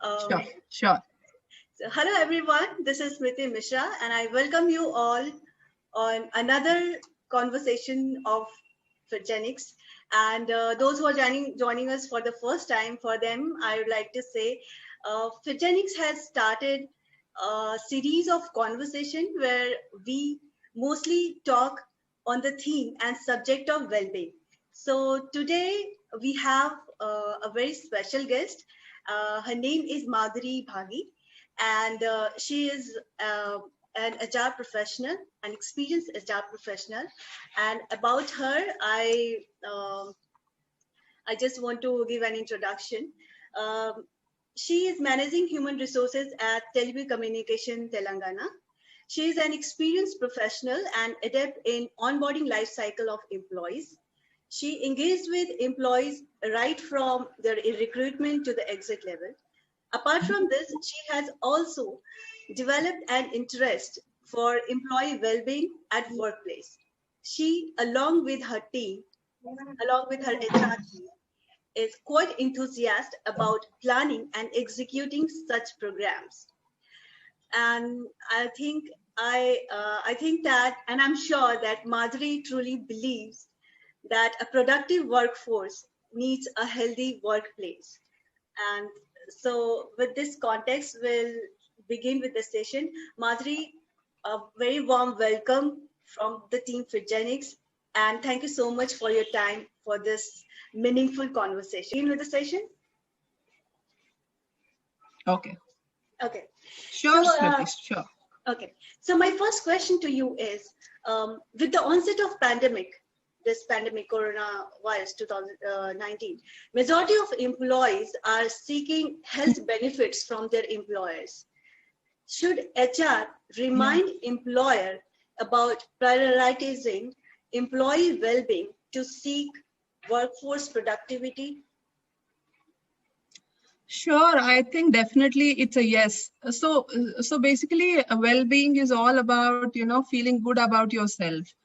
Sure, sure. So hello everyone, this is Smriti Mishra and I welcome you all on another conversation of Fitgenics. And those who are joining us for the first time, for them, I would like to say Fitgenics has started a series of conversation where we mostly talk on the theme and subject of well-being. So today we have a very special guest. Her name is Madhuri Bhagi, and she is an HR professional, an experienced HR professional. And about her, I just want to give an introduction. Um, she is managing human resources at Telugu Communication Telangana. She is an experienced professional and adept in onboarding life cycle of employees. She engaged with employees right from their recruitment to the exit level. Apart from this, she has also developed an interest for employee well-being at workplace. She, along with her HR team, is quite enthusiastic about planning and executing such programs. And I think that, and I'm sure that Madhuri truly believes that a productive workforce needs a healthy workplace. And so with this context, we'll begin with the session. Madhuri, a very warm welcome from the team Fitgenics. And thank you so much for your time for this meaningful conversation. Begin with the session? Okay. Okay. Sure, So, Smriti, sure. Okay. So my first question to you is, with the onset of this pandemic, coronavirus 2019, majority of employees are seeking health benefits from their employers. Should HR remind employer about prioritizing employee well-being to seek workforce productivity? Sure, I think definitely it's a yes. So basically, well-being is all about, feeling good about yourself.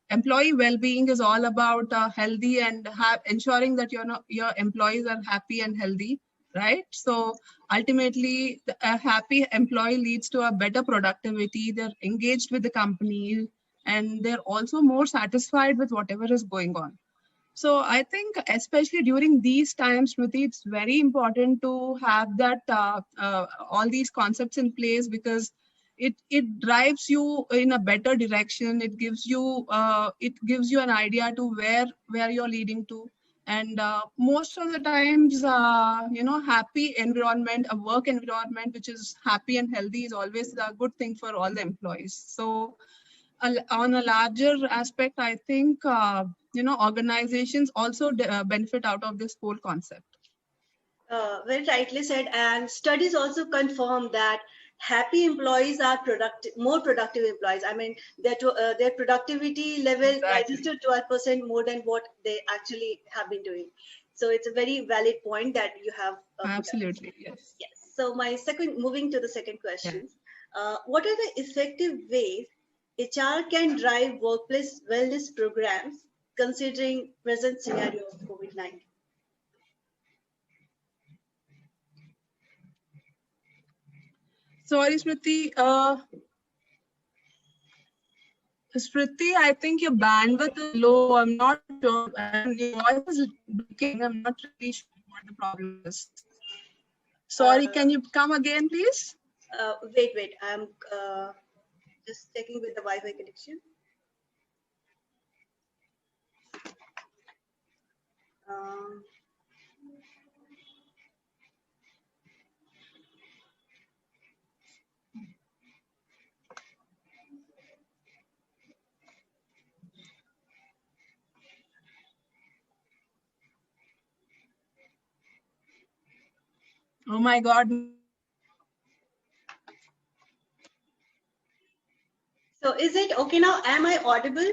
Employee well-being is all about healthy and ensuring that your employees are happy and healthy, right? So ultimately, a happy employee leads to a better productivity. They're engaged with the company, and they're also more satisfied with whatever is going on. So I think, especially during these times, Smriti, it's very important to have that all these concepts in place, because it drives you in a better direction. It gives you an idea to where you're leading to, and most of the times, happy environment, a work environment which is happy and healthy is always a good thing for all the employees. So on a larger aspect, I think organizations also benefit out of this whole concept. Very rightly said, and studies also confirm that happy employees are more productive employees. I mean, their productivity level rises to 12% more than what they actually have been doing. So it's a very valid point that you have. Absolutely, yes. Yes. So moving to the second question, what are the effective ways HR can drive workplace wellness programs considering present scenario of COVID-19? Sorry, Smriti. Smriti, I think your bandwidth is low. I'm not sure. And your voice is breaking. I'm not really sure what the problem is. Sorry, can you come again, please? Wait. I'm just checking with the Wi-Fi connection. Oh my God. So is it okay now? Am I audible?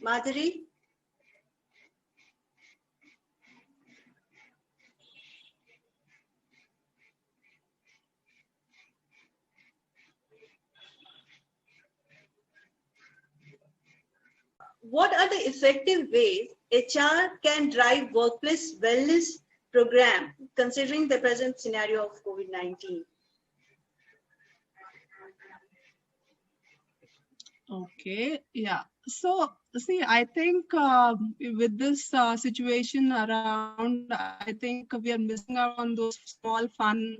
Madhuri? what are the effective ways HR can drive workplace wellness program considering the present scenario of COVID-19? Okay, yeah. So, see, I think with this situation around, I think we are missing out on those small fun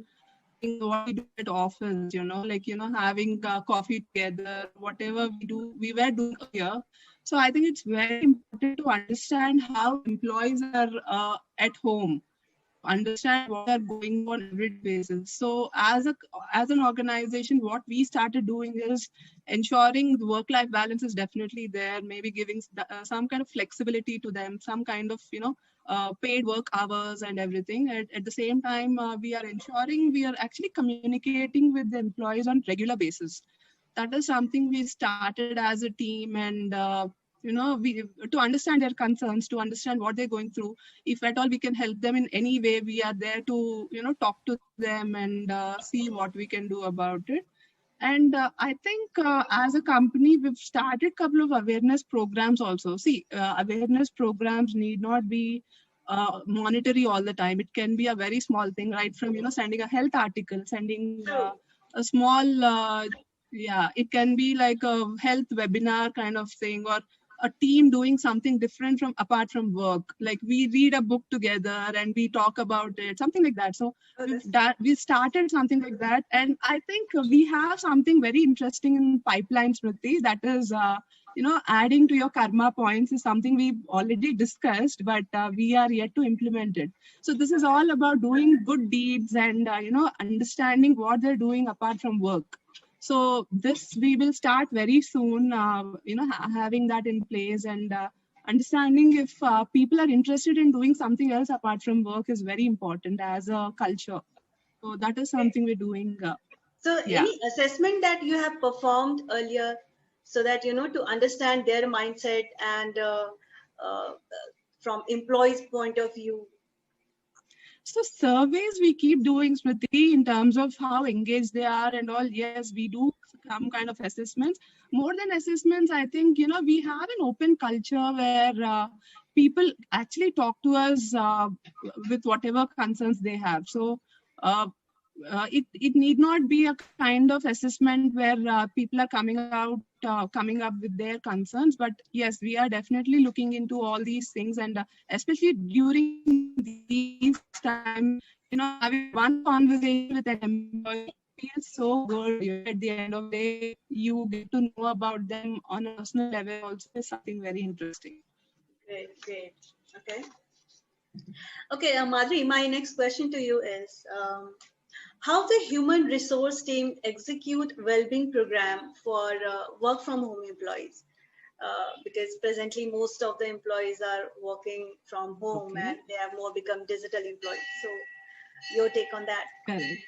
things what we do at office, like, having coffee together, whatever we do, we were doing here. So I think it's very important to understand how employees are at home, understand what are going on every basis. So as an organization, what we started doing is ensuring the work-life balance is definitely there, maybe giving some kind of flexibility to them, some kind of paid work hours and everything. At the same time, we are ensuring we are actually communicating with the employees on regular basis. That is something we started as a team, and we to understand their concerns, to understand what they're going through. If at all we can help them in any way, we are there to talk to them and see what we can do about it. And I think as a company, we've started a couple of awareness programs also. See, awareness programs need not be monetary all the time. It can be a very small thing, right from sending a health article, sending a small yeah, it can be like a health webinar kind of thing, or a team doing something different from apart from work, like we read a book together and we talk about it, something like that. So we started something like that, and I think we have something very interesting in pipeline, Smriti, that is adding to your karma points is something we've already discussed, but we are yet to implement it. So this is all about doing good deeds and understanding what they're doing apart from work. So this we will start very soon, having that in place, and understanding if people are interested in doing something else apart from work is very important as a culture. So that is something we're doing. So any assessment that you have performed earlier, so that to understand their mindset and from employees' point of view? So surveys we keep doing, Smriti, in terms of how engaged they are and all. Yes, we do some kind of assessments. More than assessments, I think, we have an open culture where people actually talk to us with whatever concerns they have. So it need not be a kind of assessment where people are coming up with their concerns, but yes, we are definitely looking into all these things, and especially during these times, having one conversation with an employee feels so good. At the end of the day, you get to know about them on a personal level also is something very interesting. Great. Okay, Madhuri, my next question to you is, how the human resource team execute well-being program for work from home employees? Because presently most of the employees are working from home, and they have more become digital employees. So your take on that? Correct.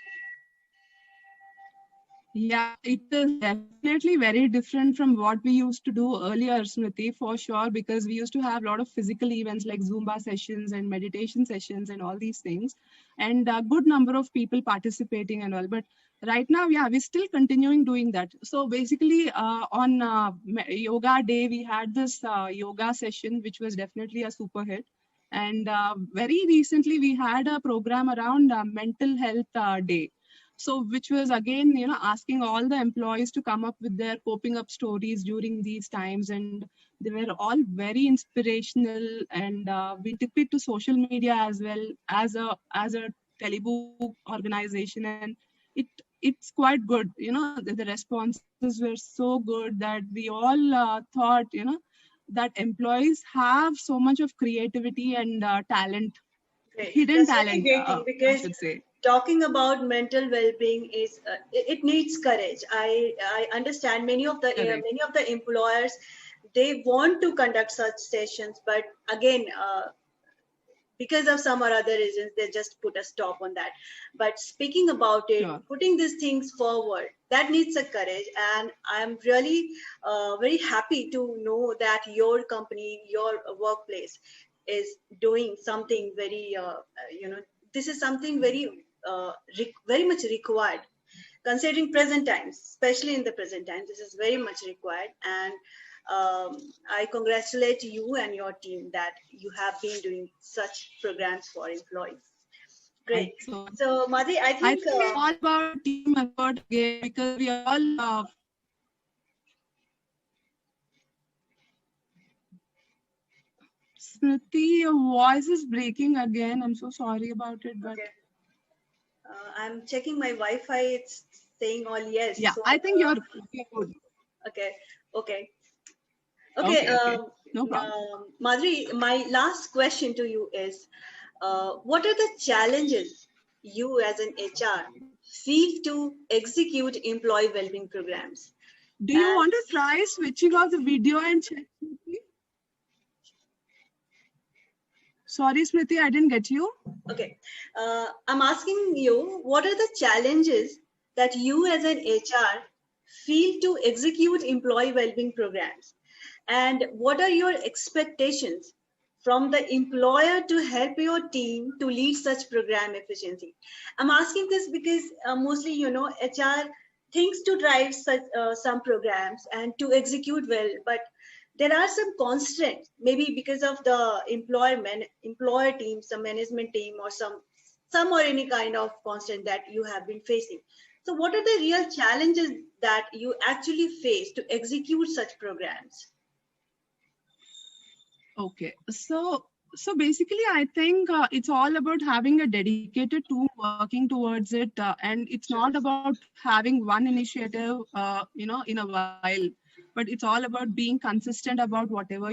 Yeah, it is definitely very different from what we used to do earlier, Smriti, for sure, because we used to have a lot of physical events like Zumba sessions and meditation sessions and all these things, and a good number of people participating and all. But right now, yeah, we're still continuing doing that. So basically, on Yoga Day, we had this yoga session, which was definitely a super hit. And very recently, we had a program around Mental Health Day. So which was again, asking all the employees to come up with their coping up stories during these times. And they were all very inspirational. And we took it to social media as well as a Telugu organization. And it's quite good. The responses were so good that we all thought, that employees have so much of creativity and talent, hidden talent, because I should say. Talking about mental well-being is it needs courage. I understand many of the employers, they want to conduct such sessions, but again, because of some or other reasons, they just put a stop on that. But speaking about it, putting these things forward, that needs a courage. And I'm really very happy to know that your company, your workplace is doing something very, this is something very much required, considering present times, especially in the present times. This is very much required. And I congratulate you and your team that you have been doing such programs for employees. Great. So, Madhi, I think it's all about team effort again, because we all Smriti, your voice is breaking again. I'm so sorry about it, but okay. I'm checking my Wi-Fi. It's saying all yes. Yeah, so, I think you're good. Okay. Okay. Okay. No problem. Madhuri, my last question to you is, what are the challenges you as an HR feel to execute employee well-being programs? Do you want to try switching off the video and check? Sorry, Smriti, I didn't get you. Okay. I'm asking you, what are the challenges that you as an HR feel to execute employee well-being programs? And what are your expectations from the employer to help your team to lead such program efficiency? I'm asking this because mostly, HR thinks to drive such some programs and to execute well, but there are some constraints, maybe because of the employer team, some management team, or some or any kind of constraint that you have been facing. So what are the real challenges that you actually face to execute such programs? Okay, so basically, I think it's all about having a dedicated team working towards it, and it's not about having one initiative, in a while, but it's all about being consistent about whatever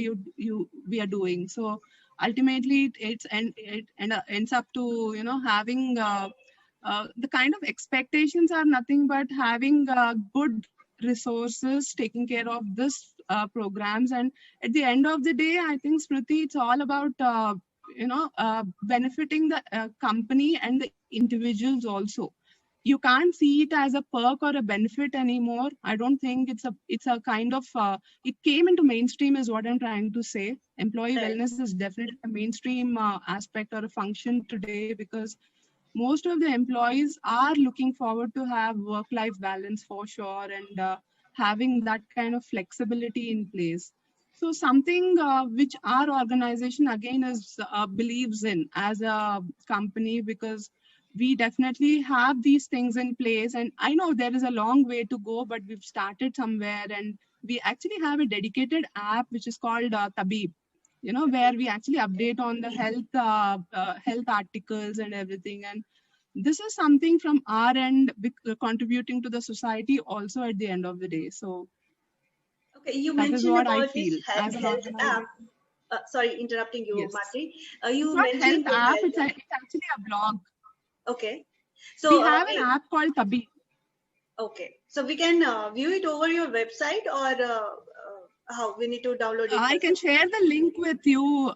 we are doing. So ultimately, it ends up to having the kind of expectations are nothing but having good resources taking care of this programs. And at the end of the day, I think, Smriti, it's all about benefiting the company and the individuals also. You can't see it as a perk or a benefit anymore. I don't think it's a kind of it came into mainstream is what I'm trying to say. Employee wellness is definitely a mainstream aspect or a function today, because most of the employees are looking forward to have work-life balance for sure, and having that kind of flexibility in place. So something which our organization again is believes in as a company, because we definitely have these things in place. And I know there is a long way to go, but we've started somewhere, and we actually have a dedicated app which is called Tabib, where we actually update on the health articles and everything. And this is something from our end, contributing to the society also at the end of the day. So okay, you that is mentioned what about I feel this health app. Sorry, interrupting you, Yes. Madhuri. You mentioned health the app. health It's actually a blog. Okay. So we have an app called Tabib. Okay. So we can view it over your website, or how we need to download it? I can share the link with you.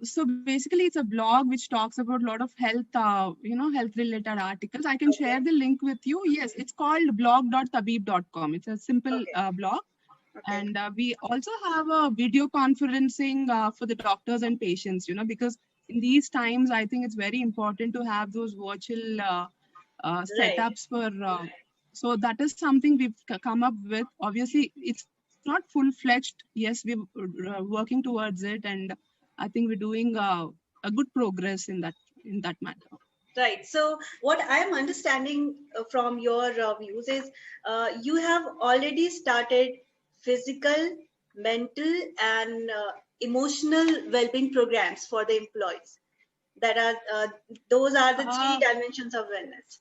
So basically, it's a blog which talks about a lot of health, health-related articles. I can share the link with you. Yes, it's called blog.tabib.com. It's a simple blog. Okay. And we also have a video conferencing for the doctors and patients, because in these times, I think it's very important to have those virtual setups for. So that is something we've come up with. Obviously, it's not full-fledged. Yes, we're working towards it, and I think we're doing a good progress in that matter. Right. So what I'm understanding from your views is you have already started physical, mental, and emotional well-being programs for the employees. That are those are the three dimensions of wellness.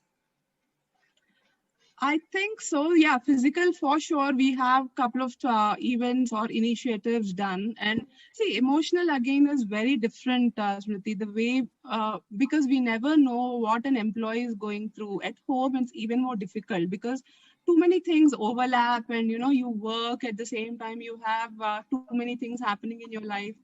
I think so. Yeah, physical for sure. We have a couple of events or initiatives done. And see, emotional again is very different, Smriti, the way, because we never know what an employee is going through. At home, it's even more difficult because too many things overlap, and you work at the same time, you have too many things happening in your life.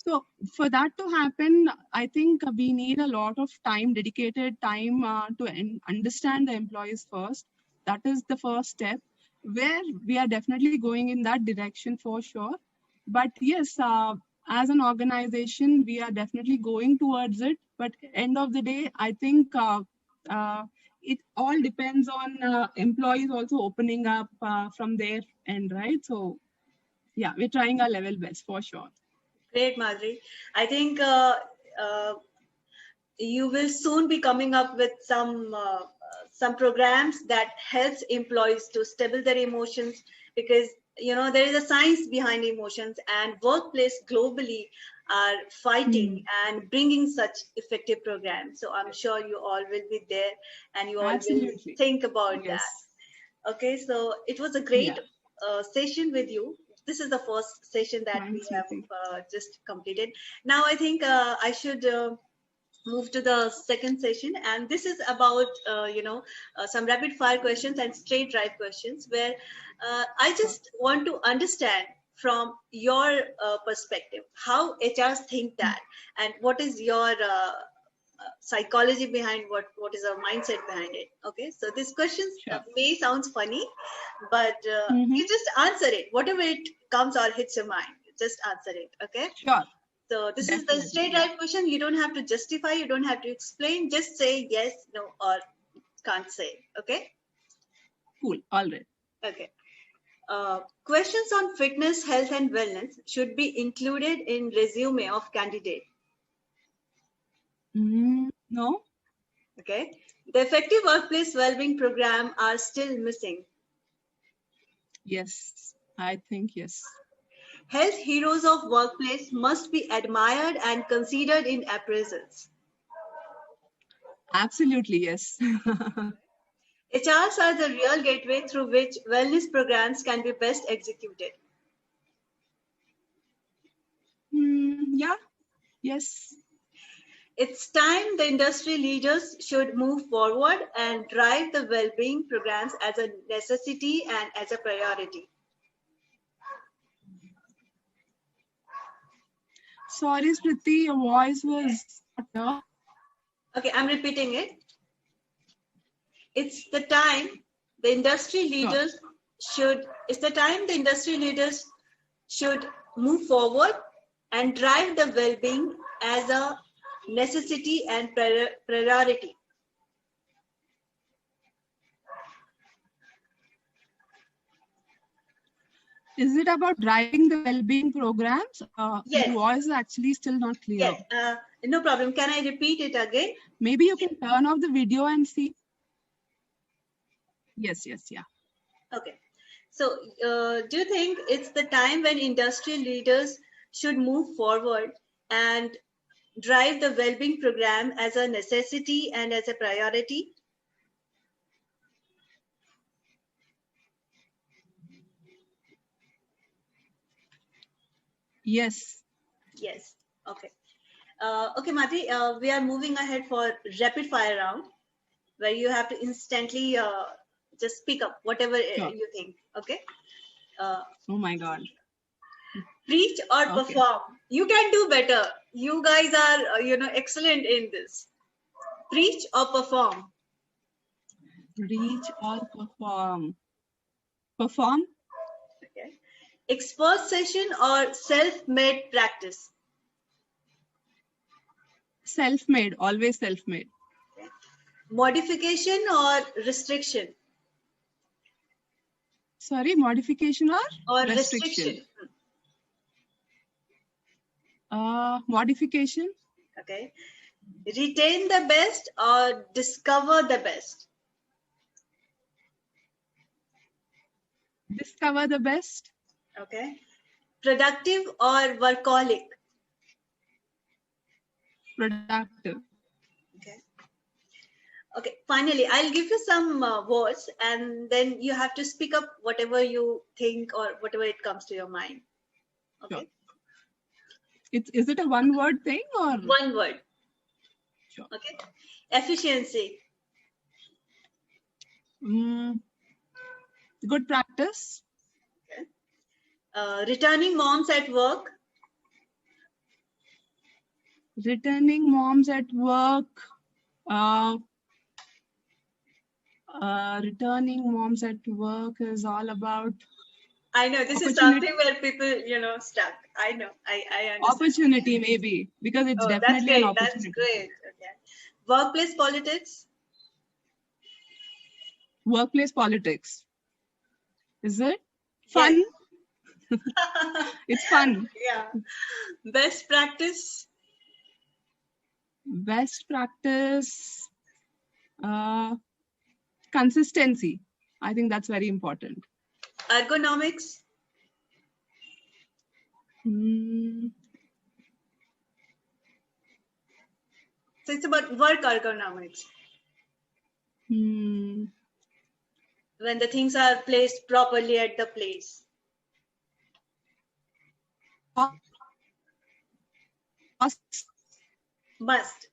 So for that to happen, I think we need a lot of time, dedicated time to understand the employees first. That is the first step, where we are definitely going in that direction for sure. But yes, as an organization, we are definitely going towards it. But end of the day, I think it all depends on employees also opening up from their end, right? So yeah, we're trying our level best for sure. Great, Madhuri. I think you will soon be coming up with some programs that helps employees to stable their emotions, because there is a science behind emotions, and workplace globally are fighting and bringing such effective programs. So I'm sure you all will be there and you all will Absolutely. think about Yes. that. Okay, so it was a great session with you. This is the first session that Thanks, we have Smriti. just completed. Now I think I should move to the second session, and this is about some rapid fire questions and straight drive questions, where I just want to understand from your perspective how HRs think that, and what is your psychology behind what is our mindset behind it. Okay, so these questions may sound funny, but you just answer it, whatever it comes or hits your mind, just answer it. Okay, Sure. so this is the straight drive question. You don't have to justify, you don't have to explain, just say yes, no, or can't say. Okay, Cool. All right. okay. Questions on fitness, health and wellness should be included in resume of candidate. No. Okay, the effective workplace well-being program are still missing. Yes, I think yes. Health heroes of workplace must be admired and considered in appraisals. Absolutely yes. HRs are the real gateway through which wellness programs can be best executed. Yeah. Yes. It's time the industry leaders should move forward and drive the well-being programs as a necessity and as a priority. Sorry, Smriti, your voice was not. Okay, I'm repeating it. It's the time the industry leaders should move forward and drive the well-being as a necessity and priority. Is it about driving the well-being programs? Yes. The voice is actually still not clear. Yes, no problem. Can I repeat it again? Maybe you can turn off the video and see. Yes, yeah. Okay. So do you think it's the time when industry leaders should move forward and drive the well-being program as a necessity and as a priority? Yes. Yes. Okay. Okay, Mati, we are moving ahead for rapid fire round, where you have to instantly just speak up whatever you think. Okay. Oh my God. Preach or perform. You can do better. You guys are, excellent in this. Preach or perform. Preach or perform. Perform. Okay. Expert session or self-made practice. Self-made. Always self-made. Okay. Modification or restriction. Sorry, modification or restriction. Modification. Okay. Retain the best or discover the best. Discover the best. Okay. Productive or workaholic. Productive. Okay. Okay. Finally, I'll give you some words, and then you have to speak up whatever you think or whatever it comes to your mind. Okay. Sure. Is it a one-word thing or? One word. Sure. Okay. Efficiency. Good practice. Okay. Returning moms at work. Returning moms at work. Returning moms at work is all about. I know this is something where people, stuck. I know. I understand. Opportunity maybe, because it's definitely an opportunity. That's great. Okay. Workplace politics. Workplace politics. Is it fun? Yes. It's fun. Yeah. Best practice? Best practice, consistency. I think that's very important. Ergonomics? Hmm. So it's about work ergonomics. Hmm. When the things are placed properly at the place. Must.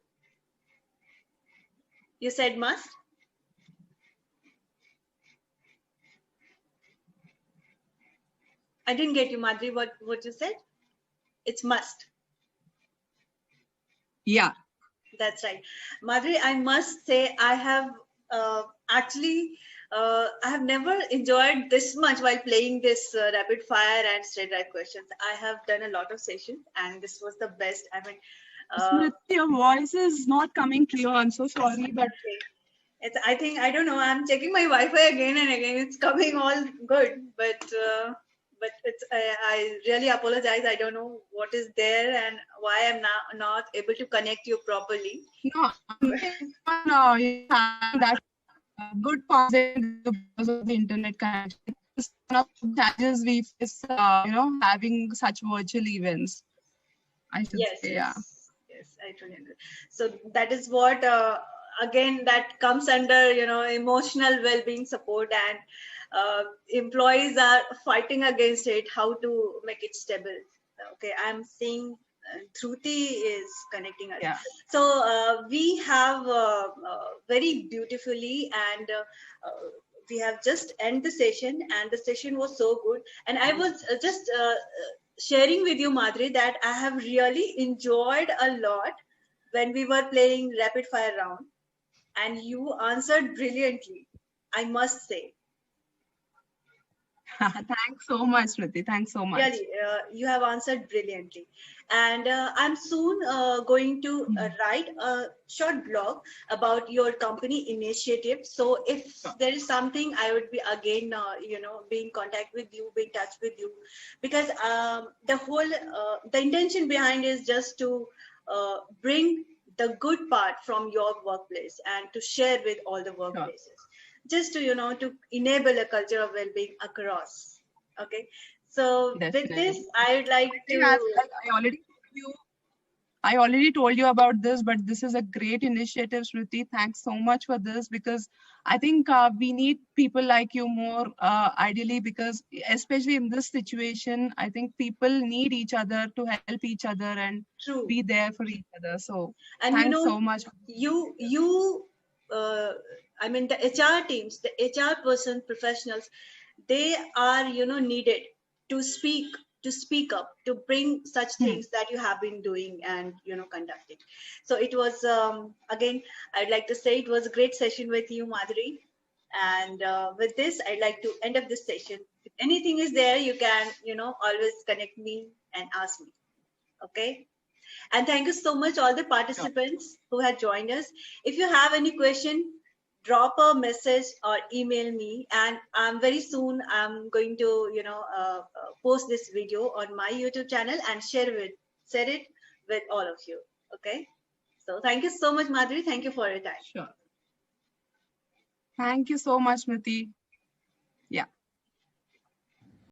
You said must? I didn't get you, Madhuri, what you said? It's must. Yeah. That's right. Madhuri, I must say I have actually, I have never enjoyed this much while playing this rapid fire and straight drive questions. I have done a lot of sessions and this was the best. I mean, Smriti, your voice is not coming clear. I'm so sorry, but okay. I think, I don't know, I'm checking my Wi-Fi again and again. It's coming all good, but I really apologize. I don't know what is there and why I'm not able to connect you properly. no, you have that good concept because of the internet connection. It's one of the challenges we face, having such virtual events. I should Yes, say, yeah. yes, I totally agree. So that is what again that comes under emotional well-being support, and employees are fighting against it. How to make it stable? Okay, I'm seeing Dhruti is connecting us. Yeah. So we have very beautifully and. We have just end the session, and the session was so good. And I was just sharing with you, Madhuri, that I have really enjoyed a lot when we were playing rapid fire round, and you answered brilliantly, I must say. Thanks so much, Smriti. Thanks so much. Really, you have answered brilliantly. And I'm soon going to write a short blog about your company initiative. So if there is something, I would be again, be in contact with you, be in touch with you, because the whole, the intention behind is just to bring the good part from your workplace and to share with all the workplaces. Just to, to enable a culture of well-being across. Okay, so Definitely. with this, I would like to. I already told you about this, but this is a great initiative, Smriti. Thanks so much for this, because I think we need people like you more, ideally, because especially in this situation, I think people need each other to help each other and be there for each other. So and thanks so much. I mean, the HR teams, the HR person professionals, they are needed to speak up, to bring such things that you have been doing and conducting. So it was again, I'd like to say it was a great session with you, Madhuri. And with this, I'd like to end up this session. If anything is there, you can always connect me and ask me. Okay. And thank you so much, all the participants who had joined us. If you have any question, drop a message or email me. And very soon I'm going to, post this video on my YouTube channel and share it with all of you. Okay. So thank you so much, Madhuri. Thank you for your time. Sure. Thank you so much, Smriti.